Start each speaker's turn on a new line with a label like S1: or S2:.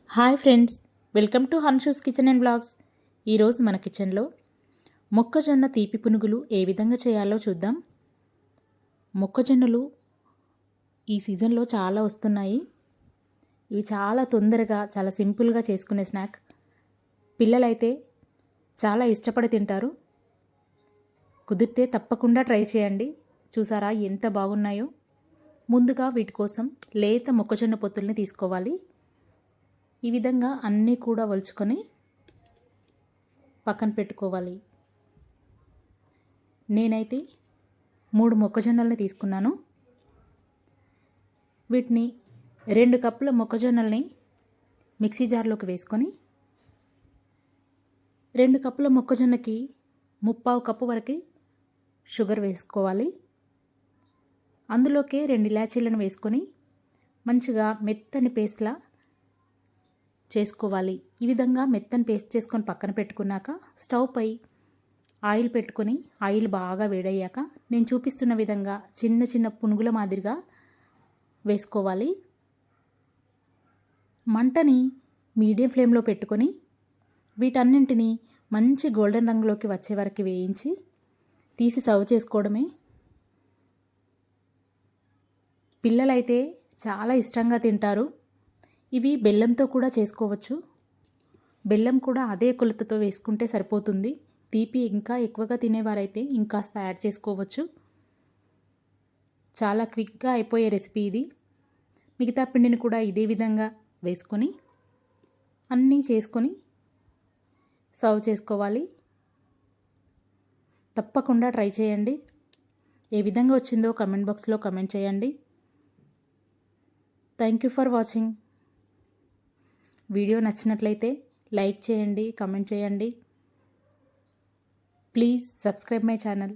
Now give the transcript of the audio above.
S1: Hi friends, welcome to Hanshu's kitchen and blogs. ఈరోజు మన కిచెన్లో మొక్కజొన్న తీపి పునుగులు ఏ విధంగా చేయాలో చూద్దాం. మొక్కజొన్నలు ఈ సీజన్లో చాలా వస్తున్నాయి. ఇవి చాలా తొందరగా చాలా సింపుల్గా చేసుకునే స్నాక్. పిల్లలైతే చాలా ఇష్టపడి తింటారు. కుదిరితే తప్పకుండా ట్రై చేయండి. చూసారా ఎంత బాగున్నాయో. ముందుగా వీటి కోసం లేత మొక్కజొన్న పొత్తుల్ని తీసుకోవాలి. ఈ విధంగా అన్నీ కూడా ఒలుచుకొని పక్కన పెట్టుకోవాలి. నేనైతే 3 మొక్కజొన్నల్ని తీసుకున్నాను. వీటిని 2 కప్పుల మొక్కజొన్నల్ని మిక్సీ జార్లోకి వేసుకొని 2 కప్పుల మొక్కజొన్నకి 3/4 కప్పు వరకు షుగర్ వేసుకోవాలి. అందులోకే 2 ఇలాచీలను వేసుకొని మంచిగా మెత్తని పేస్ట్లా చేసుకోవాలి. ఈ విధంగా మెత్తని పేస్ట్ చేసుకొని పక్కన పెట్టుకున్నాక స్టవ్ పై ఆయిల్ పెట్టుకొని ఆయిల్ బాగా వేడయ్యాక నేను చూపిస్తున్న విధంగా చిన్న చిన్న పునుగుల మాదిరిగా వేసుకోవాలి. మంటని మీడియం ఫ్లేమ్లో పెట్టుకొని వీటన్నింటినీ మంచి గోల్డెన్ రంగులోకి వచ్చే వరకు వేయించి తీసి సర్వ్ చేసుకోవడమే. పిల్లలైతే చాలా ఇష్టంగా తింటారు. ఇవి బెల్లంతో కూడా చేసుకోవచ్చు. బెల్లం కూడా అదే కొలతతో వేసుకుంటే సరిపోతుంది. తీపి ఇంకా ఎక్కువగా తినేవారైతే ఇంకాస్త యాడ్ చేసుకోవచ్చు. చాలా క్విక్గా అయిపోయే రెసిపీ ఇది. మిగతా పిండిని కూడా ఇదే విధంగా వేసుకొని అన్నీ చేసుకొని సర్వ్ చేసుకోవాలి. తప్పకుండా ట్రై చేయండి. ఏ విధంగా వచ్చిందో కమెంట్ బాక్స్లో కమెంట్ చేయండి. Thank you for watching. Video నచ్చినట్లయితే లైక్ చేయండి, కమెంట్ చేయండి. Please subscribe my channel.